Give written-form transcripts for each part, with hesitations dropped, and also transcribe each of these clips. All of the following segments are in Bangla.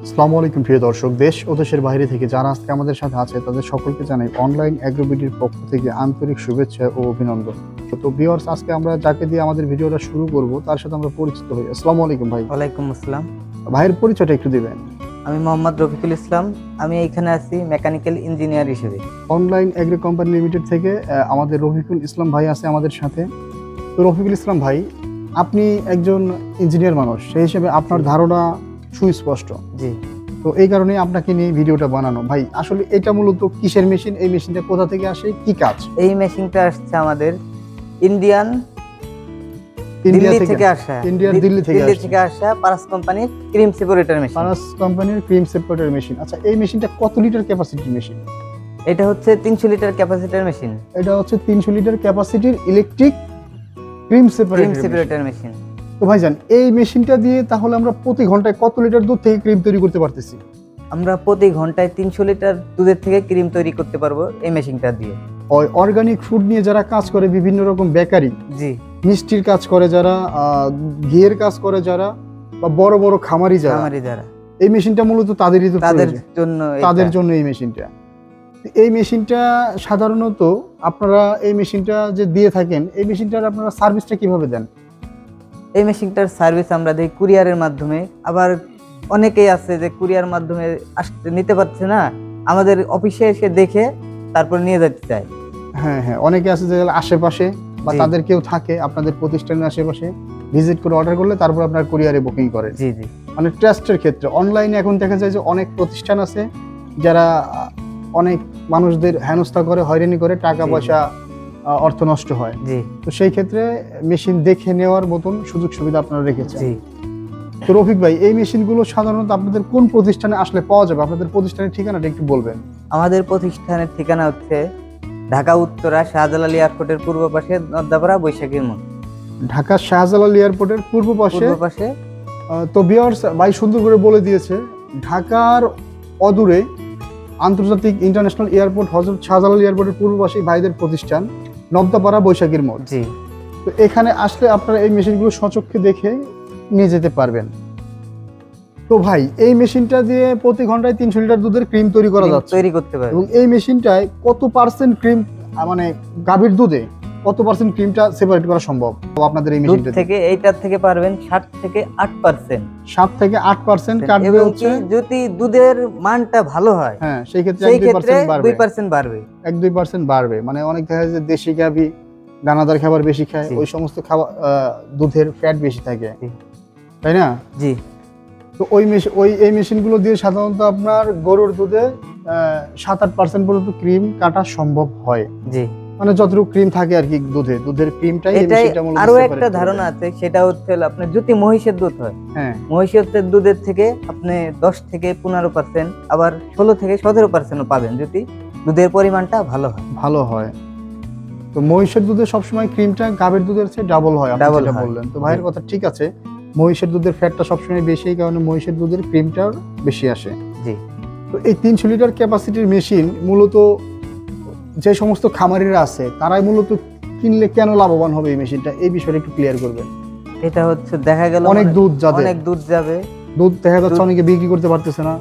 আসসালামু আলাইকুম প্রিয় দর্শক, দেশ ও দেশের বাইরে থেকে যারা আজকে আমাদের সাথে আছে তাদের সকলকে জানাই অনলাইন অ্যাগ্রোবিডির পক্ষ থেকে আন্তরিক শুভেচ্ছা ও অভিনন্দন। তো ভিউয়ার্স, আজকে আমরা যাকে দিয়ে আমাদের ভিডিওটা শুরু করব তার সাথে আমরা পরিচিত হই। আসসালামু আলাইকুম ভাই। ওয়ালাইকুম আসসালাম। ভাইয়ের পরিচয়টা একটু দিবেন। আমি মোহাম্মদ রফিকুল ইসলাম। আমি এখানে আছি মেকানিক্যাল ইঞ্জিনিয়ার হিসেবে। অনলাইন অ্যাগ্রো কোম্পানি লিমিটেড থেকে আমাদের রফিকুল ইসলাম ভাই আছে আমাদের সাথে। তো রফিকুল ইসলাম ভাই, আপনি একজন ইঞ্জিনিয়ার মানুষ, সেই হিসেবে আপনার ধারণা সুস্পষ্ট। জি। তো এই কারণে আপনাকে নিয়ে ভিডিওটা বানানো। ভাই, আসলে এটা মূলত কিসের মেশিন? এই মেশিনটা কোথা থেকে আসে, কি কাজ? এই মেশিনটা আসছে আমাদের ইন্ডিয়া থেকে আসা পারাস কোম্পানির ক্রিম সেপারেটর মেশিন। পারাস কোম্পানির ক্রিম সেপারেটর মেশিন। আচ্ছা, এই মেশিনটা কত লিটার ক্যাপাসিটির মেশিন? এটা হচ্ছে 300 লিটার ক্যাপাসিটির মেশিন। এটা হচ্ছে 300 লিটার ক্যাপাসিটির ইলেকট্রিক ক্রিম সেপারেটর মেশিন। তো ভাইজান, এই মেশিনটা দিয়ে তাহলে আমরা প্রতি ঘন্টায় কত লিটার দুধ থেকে ক্রিম তৈরি করতে পারতেছি? আমরা প্রতি ঘন্টায় 300 লিটার দুধের থেকে ক্রিম তৈরি করতে পারবো এই মেশিনটা দিয়ে। ওই অর্গানিক ফুড নিয়ে যারা কাজ করে, বিভিন্ন রকম বেকারি, জি, মিষ্টির কাজ করে যারা, ঘিয়ের কাজ করে যারা, বা বড় বড় খামারি যারা, এই মেশিনটা মূলত তাদের জন্য এই মেশিনটা। এই মেশিনটা সাধারণত আপনারা এই মেশিনটা যে দিয়ে থাকেন, এই মেশিনটার আপনারা সার্ভিসটা কিভাবে দেন? এই মেশিনটার সার্ভিস আমরা দিই কুরিয়ারের মাধ্যমে। আবার অনেকেই আছে যে কুরিয়ার মাধ্যমে আসতে নিতে পারছে না, আমাদের অফিসে এসে দেখে তারপর নিয়ে যেতে চায়। হ্যাঁ হ্যাঁ, অনেকে আছে যে আশেপাশে বা তাদের কেউ থাকে আপনাদের প্রতিষ্ঠানের আশেপাশে, ভিজিট করে অর্ডার করলে তারপর আপনার কুরিয়ারে বুকিং করে। জি জি। মানে ট্রাস্টের ক্ষেত্রে অনলাইনে এখন দেখা যায় যে অনেক প্রতিষ্ঠান আছে যারা অনেক মানুষদের হেনস্থা করে, হয়রানি করে, টাকা পয়সা অর্থ নষ্ট হয়। জি। তো সেই ক্ষেত্রে মেশিন দেখে নেওয়ার মতন সুযোগ সুবিধা আপনারা রেখেছেন। জি। তো রফিক ভাই, এই মেশিনগুলো সাধারণত আপনাদের কোন প্রতিষ্ঠানে আসলে পাওয়া যাবে? আপনাদের প্রতিষ্ঠানের ঠিকানাটা একটু বলবেন। আমাদের প্রতিষ্ঠানের ঠিকানা হচ্ছে ঢাকা উত্তরা শাহজালাল এয়ারপোর্টের পূর্ব পাশে নদ্দাপাড়া বৈশাখীর মোড়। ঢাকা শাহজালাল এয়ারপোর্টের পূর্ব পাশে। তো ভিউয়ার্স, ভাই সুন্দর করে বলে দিয়েছে, ঢাকার অদূরে আন্তর্জাতিক ইন্টারন্যাশনাল এয়ারপোর্ট হযরত শাহজালাল এয়ারপোর্টের পূর্ব পাশে ভাইদের প্রতিষ্ঠান, নদ্দাপাড়া বৈশাখীর মোড়। জি। তো এখানে আসলে আপনারা এই মেশিনগুলো সচক্ষে দেখে নিয়ে যেতে পারবেন। তো ভাই, এই মেশিনটা দিয়ে প্রতি ঘন্টায় 300 লিটার দুধের ক্রিম তৈরি করা যাচ্ছে, তৈরি করতে পারবে। এবং এই মেশিনটায় কত পার্সেন্ট ক্রিম, মানে গাভীর দুধে কত পার্সেন্ট ক্রিমটা সেপারেট করা সম্ভব আপনাদের এই মেশিনটা থেকে? এইটার থেকে পারবেন 7 থেকে 8%। 7 থেকে 8% কাটবে হচ্ছে যদি দুধের মানটা ভালো হয়। হ্যাঁ, সেই ক্ষেত্রে 2% বাড়বে। 1-2% বাড়বে। মানে অনেক দেখা যায় যে দেশি গাভী দানাদার খাবার বেশি খায়, ওই সমস্ত খাবার দুধের ফ্যাট বেশি থাকে, তাই না? জি। তো এই মেশিনগুলো দিয়ে সাধারণত আপনার গরুর দুধে 7-8% পর্যন্ত ক্রিম কাটা সম্ভব হয়। জি। মানে যতটুকু ক্রিম থাকে আর কি দুধের ক্রিমটাই এই মেশিনটা মূলত। আরো একটা ধারণা আছে, সেটা হচ্ছে আপনার যদি মহিষের দুধ হয়, হ্যাঁ, মহিষের দুধের থেকে আপনি 10 থেকে 15%, আবার 16 থেকে 17% পাবেন যদি দুধের পরিমাণটা ভালো হয়। তো মহিষের দুধে সবসময় ক্রিমটা গাভীর দুধের চেয়ে ডাবল হয়, আপনি যেটা বললেন। তো ভাইয়ের কথা ঠিক আছে, মহিষের দুধের ফ্যাটটা সবসময় বেশি, এই কারণে মহিষের দুধের ক্রিমটাও বেশি আসে। জি। তো এই 300 লিটার ক্যাপাসিটির মেশিন মূলত যে সমস্ত খামারিরা আছে তারাই মূলত কিনলে কেন লাভবান হবে এই মেশিনটা, এই বিষয়টা একটু ক্লিয়ার করবেন। এটা হচ্ছে দেখা গেল অনেক দুধ যাবে, দুধ দেখা যাচ্ছে অনেকে বিক্রি করতে পারতেছে না,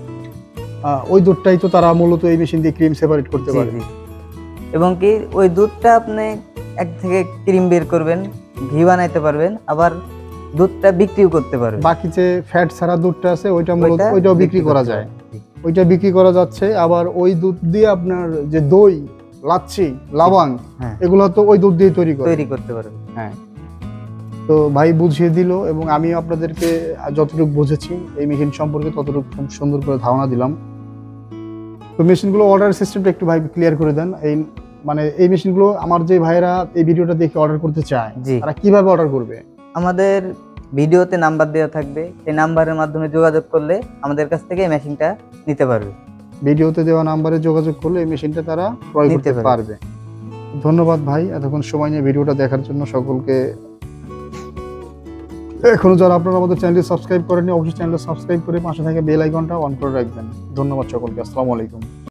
ওই দুধটাই তো তারা মূলত এই মেশিন দিয়ে ক্রিম সেপারেট করতে পারে। এবং কি ওই দুধটা আপনি এক থেকে ক্রিম বের করবেন, ঘি বানাইতে পারবেন, আবার দুধটা বিক্রিও করতে পারবেন। বাকি যে ফ্যাট ছাড়া দুধটা আছে ওইটাও বিক্রি করা যায়, ওইটা বিক্রি করা যাচ্ছে। আবার ওই দুধ দিয়ে আপনার যে দই, লাচ্ছি, লাবাং, এগুলো তো ওই দুধ দিয়ে তৈরি করতে পারবেন। হ্যাঁ, তো ভাই বুঝিয়ে দিল, এবং আমি আপনাদেরকে যতটুকু বুঝেছি এই মেশিন সম্পর্কে ততটুকু সুন্দর করে ধারণা দিলাম। তো মেশিনগুলো অর্ডার সিস্টেমটা একটু ভাই ক্লিয়ার করে দেন। এই মেশিনগুলো আমার যে ভাইয়েরা এই ভিডিওটা দেখে অর্ডার করতে চায়, তারা কিভাবে অর্ডার করবে? আমাদের ভিডিওতে নাম্বার দেওয়া থাকবে, সেই নাম্বারের মাধ্যমে যোগাযোগ করলে আমাদের কাছ থেকে এই মেশিনটা নিতে পারবে। ভিডিওতে দেওয়া নাম্বারে যোগাযোগ করলে এই মেশিনটা তারা ক্রয় করতে পারবে। ধন্যবাদ ভাই এতক্ষণ সময় নিয়ে ভিডিওটা দেখার জন্য সকলকে। এখনো যারা আপনারা আমাদের চ্যানেলটি সাবস্ক্রাইব করেননি, অবশ্যই চ্যানেলটা সাবস্ক্রাইব করে পাশে থাকা বেল আইকনটা অন করে রাখবেন। ধন্যবাদ সকলকে। আসসালামু আলাইকুম।